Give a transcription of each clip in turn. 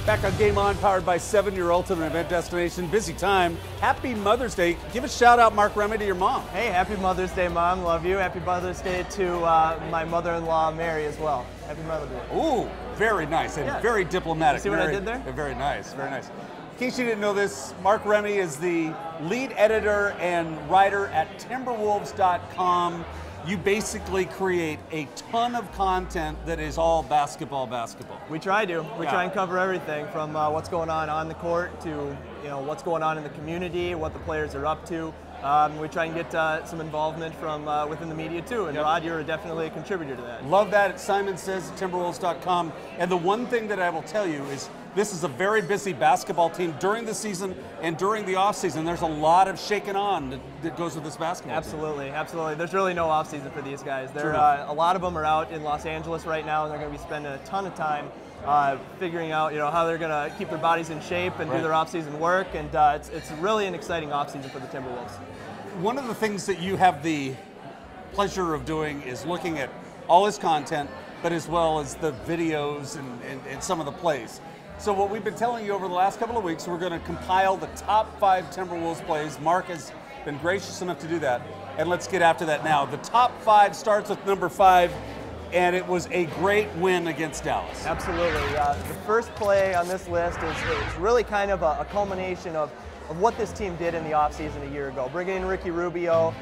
Back on Game On, powered by 7, your ultimate event destination. Busy time. Happy Mother's Day. Give a shout out, Mark Remme, to your mom. Hey, happy Mother's Day, Mom. Love you. Happy Mother's Day to my mother-in-law, Mary, as well. Happy Mother's Day. Ooh, very nice and very diplomatic. You see what I did there? Very nice, very nice. In case you didn't know this, Mark Remme is the lead editor and writer at Timberwolves.com. You basically create a ton of content that is all basketball. We try to. We try and cover everything from what's going on the court to what's going on in the community, what the players are up to. We try and get some involvement from within the media too, and Rod, you're definitely a contributor to that. Love that at Simon Says at Timberwolves.com. And the one thing that I will tell you is this is a very busy basketball team during the season and during the offseason. There's a lot of shaking on that goes with this basketball Absolutely, team. Absolutely. There's really no offseason for these guys. A lot of them are out in Los Angeles right now, and they're going to be spending a ton of time figuring out how they're going to keep their bodies in shape and do their offseason work. And it's really an exciting offseason for the Timberwolves. One of the things that you have the pleasure of doing is looking at all his content, but as well as the videos and some of the plays. So what we've been telling you over the last couple of weeks, we're going to compile the top 5 Timberwolves plays. Mark has been gracious enough to do that, and let's get after that now. The top 5 starts with number 5, and it was a great win against Dallas. Absolutely. The first play on this list is really kind of a culmination of what this team did in the offseason a year ago. Bringing in Ricky Rubio,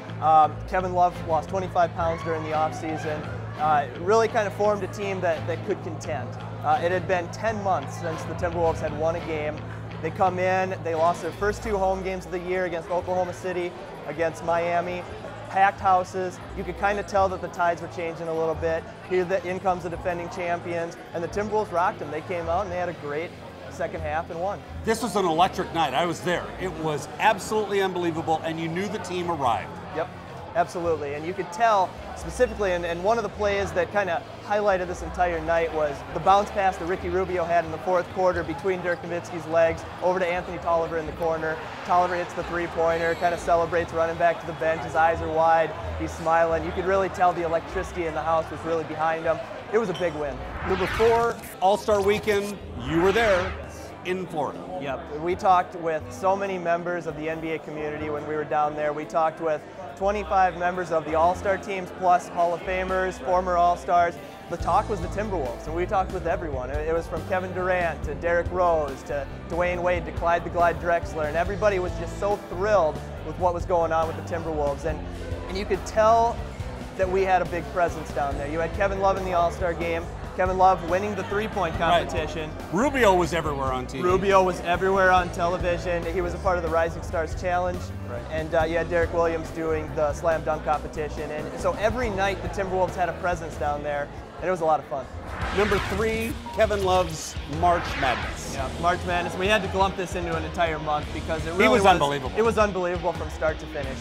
Kevin Love lost 25 pounds during the offseason. Really kind of formed a team that could contend. It had been 10 months since the Timberwolves had won a game. They come in, they lost their first 2 home games of the year against Oklahoma City, against Miami. Packed houses. You could kind of tell that the tides were changing a little bit. Here, in comes the defending champions, and the Timberwolves rocked them. They came out and they had a great second half and won. This was an electric night. I was there. It was absolutely unbelievable, and you knew the team arrived. Yep, absolutely. And you could tell specifically, and one of the plays that kind of highlighted this entire night was the bounce pass that Ricky Rubio had in the 4th quarter between Dirk Nowitzki's legs over to Anthony Tolliver in the corner. Tolliver hits the 3-pointer, kind of celebrates running back to the bench. His eyes are wide. He's smiling. You could really tell the electricity in the house was really behind him. It was a big win. Number 4, AllStar Weekend. You were there in Florida. Yep. We talked with so many members of the NBA community when we were down there. We talked with 25 members of the All-Star teams, plus Hall of Famers, former All-Stars. The talk was the Timberwolves, and we talked with everyone. It was from Kevin Durant to Derrick Rose to Dwayne Wade to Clyde the Glide Drexler, and everybody was just so thrilled with what was going on with the Timberwolves. And you could tell that we had a big presence down there. You had Kevin Love in the All-Star game. Kevin Love winning the 3-point competition. Right. Rubio was everywhere on TV. Rubio was everywhere on television. He was a part of the Rising Stars Challenge. Right. And you had Derek Williams doing the slam dunk competition. And so every night the Timberwolves had a presence down there, and it was a lot of fun. Number 3, Kevin Love's March Madness. Yeah, March Madness. We had to lump this into an entire month because it really was unbelievable. It was unbelievable from start to finish.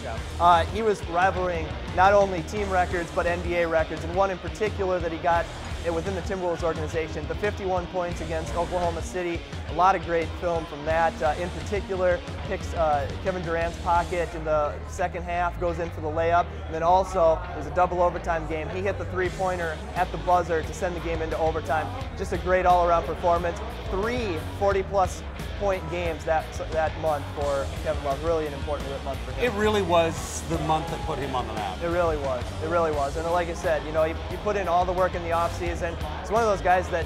He was rivaling not only team records but NBA records, and one in particular that he got within the Timberwolves organization, the 51 points against Oklahoma City. A lot of great film from that. In particular, picks Kevin Durant's pocket in the second half, goes in for the layup, and then also it was a double overtime game. He hit the 3-pointer at the buzzer to send the game into overtime. Just a great all-around performance. 3 40-plus point games that month for Kevin Love. Really an important month for him. It really was the month that put him on the map. It really was. It really was. And like I said, he put in all the work in the offseason. He's one of those guys that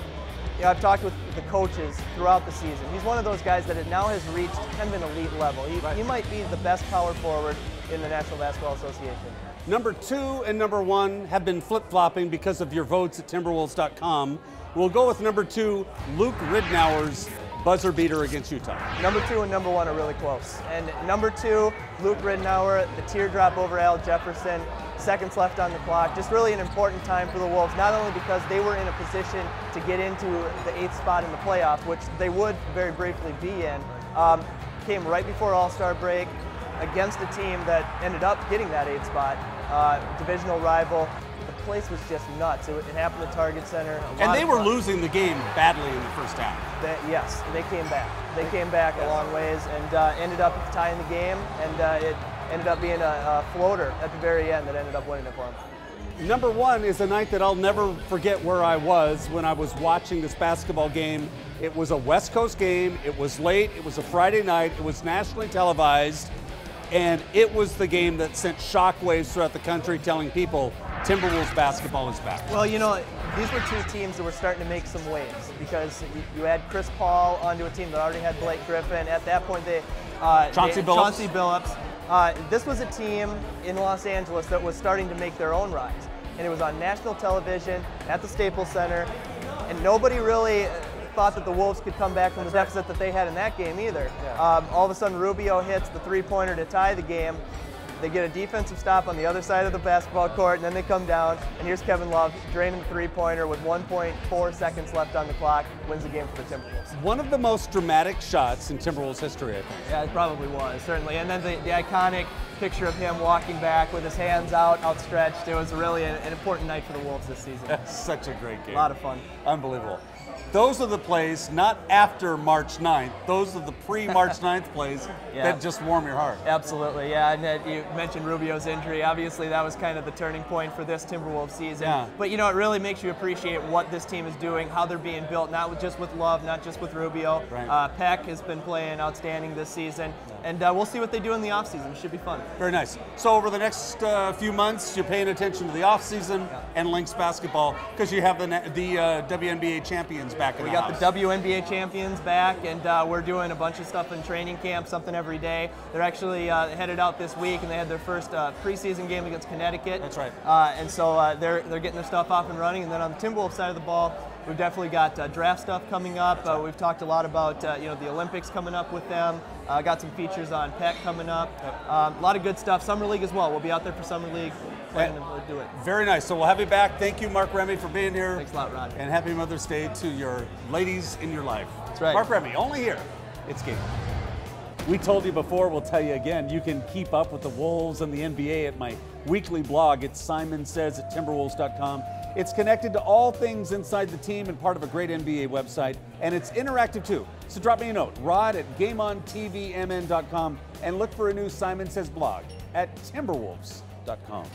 I've talked with the coaches throughout the season. He's one of those guys that now has reached kind of an elite level. He might be the best power forward in the National Basketball Association. Number 2 and number 1 have been flip-flopping because of your votes at Timberwolves.com. We'll go with number 2, Luke Ridnour's buzzer beater against Utah. Number 2 and number 1 are really close. And number 2, Luke Ridnour, the teardrop over Al Jefferson, seconds left on the clock. Just really an important time for the Wolves, not only because they were in a position to get into the 8th spot in the playoffs, which they would very briefly be in, came right before All-Star break against a team that ended up getting that 8th spot, divisional rival. The place was just nuts. It happened at Target Center. And they were losing the game badly in the first half. Yes, they came back. They came back a long ways and ended up tying the game, and it ended up being a floater at the very end that ended up winning it for them. Number 1 is a night that I'll never forget where I was when I was watching this basketball game It was a West Coast game. It was late. It was a Friday night. It was nationally televised. And it was the game that sent shockwaves throughout the country telling people Timberwolves basketball is back. Well, you know, these were two teams that were starting to make some waves because you had Chris Paul onto a team that already had Blake Griffin. At that point, Chauncey Billups. This was a team in Los Angeles that was starting to make their own rise. And it was on national television at the Staples Center. And nobody really thought that the Wolves could come back from the deficit that they had in that game either. Yeah. All of a sudden, Rubio hits the three-pointer to tie the game. They get a defensive stop on the other side of the basketball court, and then they come down, and here's Kevin Love draining the three-pointer with 1.4 seconds left on the clock, wins the game for the Timberwolves. One of the most dramatic shots in Timberwolves history, I think. Yeah, it probably was, certainly. And then the iconic picture of him walking back with his hands outstretched. It was really an important night for the Wolves this season. That's such a great game. A lot of fun. Unbelievable. Those are the plays, not after March 9th, those are the pre-March 9th plays that just warm your heart. Absolutely, yeah. And you mentioned Rubio's injury. Obviously, that was kind of the turning point for this Timberwolves season. Yeah. But, you know, it really makes you appreciate what this team is doing, how they're being built, not just with Love, not just with Rubio. Right. Peck has been playing outstanding this season. And we'll see what they do in the offseason. It should be fun. Very nice. So over the next few months, you're paying attention to the offseason and Lynx basketball because you have the WNBA champions back in the house. We got the WNBA champions back, and we're doing a bunch of stuff in training camp, something every day. They're actually headed out this week, and they had their first preseason game against Connecticut. That's right. And so they're getting their stuff off and running. And then on the Timberwolves side of the ball, we've definitely got draft stuff coming up. We've talked a lot about the Olympics coming up with them. Got some features on Peck coming up. A lot of good stuff. Summer League as well. We'll be out there for Summer League. Planning to do it. Very nice. So we'll have you back. Thank you, Mark Remme, for being here. Thanks a lot, Rod. And happy Mother's Day to your ladies in your life. That's right. Mark Remme, only here. It's GameON. We told you before, we'll tell you again, you can keep up with the Wolves and the NBA at my weekly blog. It's simonsays@timberwolves.com. It's connected to all things inside the team and part of a great NBA website, and it's interactive too. So drop me a note, rod@GameOnTVMN.com, and look for a new Simon Says blog at timberwolves.com.